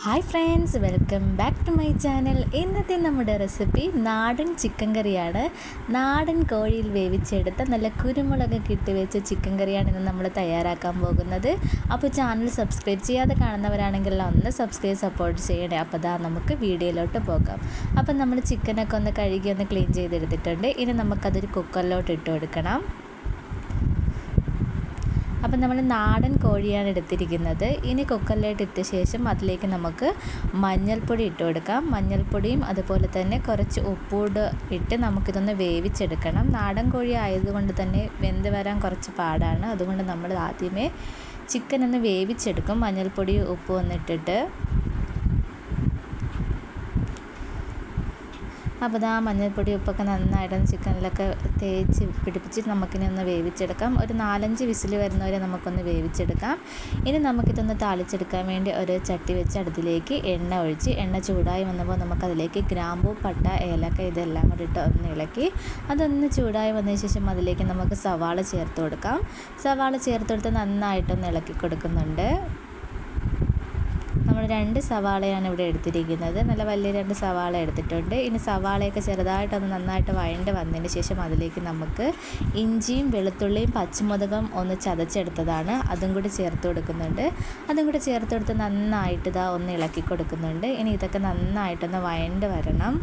Hi friends, welcome back to my channel. ഇന്നത്തെ നമ്മുടെ recipe നാടൻ ചിക്കൻ കറിയാണ്. നാടൻ കോഴിയിൽ വേവിച്ചെടുത്ത നല്ല കുരുമുളക് ഇട്ട് വെച്ച ചിക്കൻ കറിയാണ് ഇന്ന് നമ്മൾ തയ്യാറാക്കാൻ പോകുന്നത്. അപ്പോൾ ചാനൽ സബ്സ്ക്രൈബ് ചെയ്യാതെ കാണുന്നവരാണെങ്കിൽ ഒന്ന് സബ്സ്ക്രൈബ് സപ്പോർട്ട് ചെയ്യണേ. അപ്പോൾ നമുക്ക് വീഡിയോയിലോട്ട് പോകാം. അപ്പം നമ്മൾ ചിക്കനൊക്കെ ഒന്ന് കഴുകി ഒന്ന് ക്ലീൻ ചെയ്തെടുത്തിട്ടുണ്ട്. ഇനി നമുക്കതൊരു കുക്കറിലോട്ട് ഇട്ട് കൊടുക്കണം. അപ്പം നമ്മൾ നാടൻ കോഴിയാണ് എടുത്തിരിക്കുന്നത്. ഇനി കുക്കറിലോട്ട് ഇട്ട ശേഷം അതിലേക്ക് നമുക്ക് മഞ്ഞൾപ്പൊടി ഇട്ട് കൊടുക്കാം. മഞ്ഞൾപ്പൊടിയും അതുപോലെ തന്നെ കുറച്ച് ഉപ്പൂട് ഇട്ട് നമുക്കിതൊന്ന് വേവിച്ചെടുക്കണം. നാടൻ കോഴി ആയതുകൊണ്ട് തന്നെ വെന്ത് വരാൻ കുറച്ച് പാടാണ്. അതുകൊണ്ട് നമ്മൾ ആദ്യമേ ചിക്കൻ ഒന്ന് വേവിച്ചെടുക്കും. മഞ്ഞൾപ്പൊടി ഉപ്പ് ഒന്നിട്ടിട്ട് അപ്പോൾ ആ മഞ്ഞൾപ്പൊടി ഉപ്പൊക്കെ നന്നായിട്ടൊന്ന് ചിക്കനിലൊക്കെ തേച്ച് പിടിപ്പിച്ച് നമുക്കിനി ഒന്ന് വേവിച്ചെടുക്കാം. ഒരു 4-5 വിസിൽ വരുന്നവരെ നമുക്കൊന്ന് വേവിച്ചെടുക്കാം. ഇനി നമുക്കിതൊന്ന് താളിച്ചെടുക്കാൻ വേണ്ടി ഒരു ചട്ടി വെച്ച് അടുപ്പിലേക്ക് എണ്ണ ഒഴിച്ച് എണ്ണ ചൂടായി വന്നപ്പോൾ നമുക്കതിലേക്ക് ഗ്രാമ്പൂ, പട്ട, ഏലക്ക ഇതെല്ലാം കൂടി ഇട്ട് ഒന്ന് ഇളക്കി അതൊന്ന് ചൂടായി വന്നതിന് ശേഷം അതിലേക്ക് നമുക്ക് സവാള ചേർത്ത് കൊടുക്കാം. സവാള ചേർത്ത് കൊടുത്ത് നന്നായിട്ടൊന്ന് ഇളക്കി കൊടുക്കുന്നുണ്ട്. നമ്മൾ 2 സവാളയാണ് ഇവിടെ എടുത്തിരിക്കുന്നത്. നല്ല വലിയ 2 സവാള എടുത്തിട്ടുണ്ട്. ഇനി സവാളയൊക്കെ ചെറുതായിട്ടൊന്ന് നന്നായിട്ട് വഴണ്ട് വന്നതിന് ശേഷം അതിലേക്ക് നമുക്ക് ഇഞ്ചിയും വെളുത്തുള്ളിയും പച്ചമുളകും ഒന്ന് ചതച്ചെടുത്തതാണ്, അതും കൂടി ചേർത്ത് കൊടുക്കുന്നുണ്ട്. അതും കൂടി ചേർത്ത് കൊടുത്ത് നന്നായിട്ട് ഒന്ന് ഇളക്കി കൊടുക്കുന്നുണ്ട്. ഇനി ഇതൊക്കെ നന്നായിട്ടൊന്ന് വഴണ്ട് വരണം.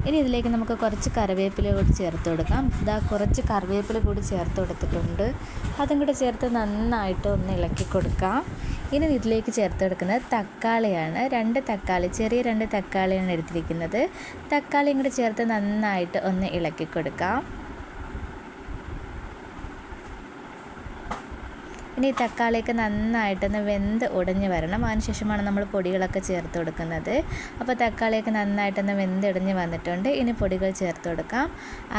ഇനി ഇതിലേക്ക് നമുക്ക് കുറച്ച് കറിവേപ്പില കൂടി ചേർത്ത് കൊടുക്കാം. കുറച്ച് കറിവേപ്പില കൂടി ചേർത്ത് കൊടുത്തിട്ടുണ്ട്. അതും കൂടി ചേർത്ത് നന്നായിട്ട് ഒന്ന് ഇളക്കി കൊടുക്കാം. ഇനി ഇതിലേക്ക് ചേർത്ത് കൊടുക്കുന്നത് തക്കാളിയാണ്. 2 തക്കാളി, ചെറിയ 2 തക്കാളിയാണ് എടുത്തിരിക്കുന്നത്. തക്കാളിയും കൂടി ചേർത്ത് നന്നായിട്ട് ഒന്ന് ഇളക്കി കൊടുക്കാം. ഇനി തക്കാളിയൊക്കെ നന്നായിട്ടൊന്ന് വെന്ത് ഉടഞ്ഞ് വരണം. അതിനുശേഷമാണ് നമ്മൾ പൊടികളൊക്കെ ചേർത്ത് കൊടുക്കുന്നത്. അപ്പോൾ തക്കാളിയൊക്കെ നന്നായിട്ടൊന്ന് വെന്തുടഞ്ഞ് വന്നിട്ടുണ്ട്. ഇനി പൊടികൾ ചേർത്ത് കൊടുക്കാം.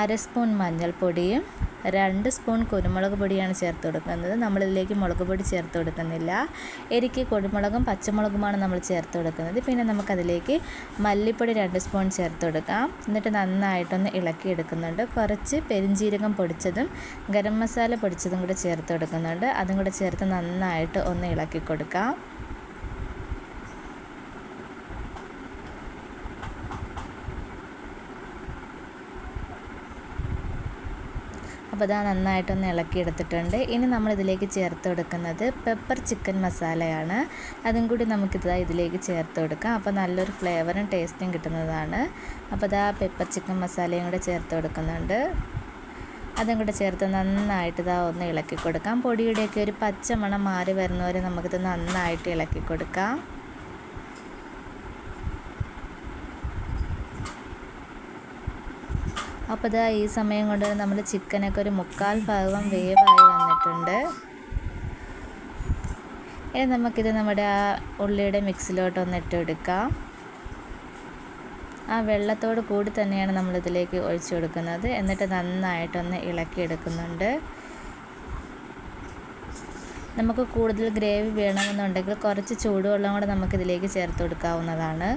1/2 സ്പൂൺ മഞ്ഞൾപ്പൊടിയും 2 സ്പൂൺ കുരുമുളക് പൊടിയാണ് ചേർത്ത് കൊടുക്കുന്നത്. നമ്മളിതിലേക്ക് മുളക് പൊടി ചേർത്ത് കൊടുക്കുന്നില്ല. എരിക്ക് കുരുമുളകും പച്ചമുളകുമാണ് നമ്മൾ ചേർത്ത് കൊടുക്കുന്നത്. പിന്നെ നമുക്കതിലേക്ക് മല്ലിപ്പൊടി 2 സ്പൂൺ ചേർത്ത് കൊടുക്കാം. എന്നിട്ട് നന്നായിട്ടൊന്ന് ഇളക്കി എടുക്കുന്നുണ്ട്. കുറച്ച് പെരിഞ്ജീരകം പൊടിച്ചതും ഗരം മസാല പൊടിച്ചതും കൂടി ചേർത്ത് കൊടുക്കുന്നുണ്ട്. അതും കൂടെ ചേർത്ത് നന്നായിട്ട് ഒന്ന് ഇളക്കി കൊടുക്കാം. അപ്പോൾ നന്നായിട്ടൊന്ന് ഇളക്കിയെടുത്തിട്ടുണ്ട്. ഇനി നമ്മളിതിലേക്ക് ചേർത്ത് കൊടുക്കുന്നത് പെപ്പർ ചിക്കൻ മസാലയാണ്. അതും കൂടി ഇതിലേക്ക് ചേർത്ത് കൊടുക്കാം. അപ്പോൾ നല്ലൊരു ഫ്ലേവറും ടേസ്റ്റും കിട്ടുന്നതാണ്. അപ്പോൾ പെപ്പർ ചിക്കൻ മസാലയും കൂടെ ചേർത്ത് കൊടുക്കുന്നുണ്ട്. അതും കൂടെ ചേർത്ത് നന്നായിട്ട് ഒന്ന് ഇളക്കി കൊടുക്കാം. പൊടിയുടെയൊക്കെ ഒരു പച്ച മണം മാറി വരുന്നവരെ നമുക്കിത് നന്നായിട്ട് ഇളക്കി കൊടുക്കാം. അപ്പോൾ ഈ സമയം കൊണ്ട് നമ്മൾ ചിക്കനൊക്കെ ഒരു 1/4 ഭാഗം വേവായി വന്നിട്ടുണ്ട്. ഇനി നമുക്കിത് നമ്മുടെ ഉള്ളിയുടെ മിക്സിലോട്ടൊന്ന് ഇട്ട് കൊടുക്കാം. ആ വെള്ളത്തോട് കൂടി തന്നെയാണ് നമ്മളിതിലേക്ക് ഒഴിച്ചു കൊടുക്കുന്നത്. എന്നിട്ട് നന്നായിട്ടൊന്ന് ഇളക്കിയെടുക്കുന്നുണ്ട്. നമുക്ക് കൂടുതൽ ഗ്രേവി വേണമെന്നുണ്ടെങ്കിൽ കുറച്ച് ചൂടുവെള്ളം കൂടെ നമുക്കിതിലേക്ക് ചേർത്ത് കൊടുക്കാവുന്നതാണ്.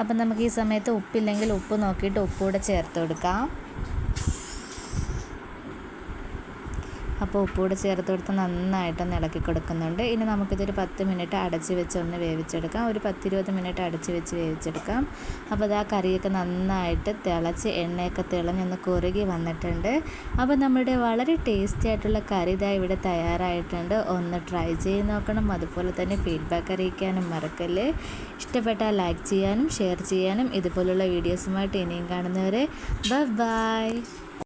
അപ്പം നമുക്ക് ഈ സമയത്ത് ഉപ്പില്ലെങ്കിൽ ഉപ്പ് നോക്കിയിട്ട് ഉപ്പൂടെ ചേർത്ത് കൊടുക്കാം. അപ്പോൾ ഉപ്പൂടെ ചേർത്ത് കൊടുത്ത് നന്നായിട്ടൊന്ന് ഇളക്കി കൊടുക്കുന്നുണ്ട്. ഇനി നമുക്കിതൊരു 10 മിനിറ്റ് അടച്ച് വെച്ച് ഒന്ന് വേവിച്ചെടുക്കാം. ഒരു 10-20 മിനിറ്റ് അടച്ച് വെച്ച് വേവിച്ചെടുക്കാം. അപ്പോൾ കറിയൊക്കെ നന്നായിട്ട് തിളച്ച് എണ്ണയൊക്കെ തിളഞ്ഞൊന്ന് കുറുകി വന്നിട്ടുണ്ട്. അപ്പോൾ നമ്മുടെ വളരെ ടേസ്റ്റി ആയിട്ടുള്ള കറി ഇവിടെ തയ്യാറായിട്ടുണ്ട്. ഒന്ന് ട്രൈ ചെയ്ത് നോക്കണം. അതുപോലെ തന്നെ ഫീഡ്ബാക്ക് അറിയിക്കാനും മറക്കല്ലേ. ഇഷ്ടപ്പെട്ടാൽ ലൈക്ക് ചെയ്യാനും ഷെയർ ചെയ്യാനും. ഇതുപോലുള്ള വീഡിയോസുമായിട്ട് ഇനിയും കാണുന്നവരെ ബൈ.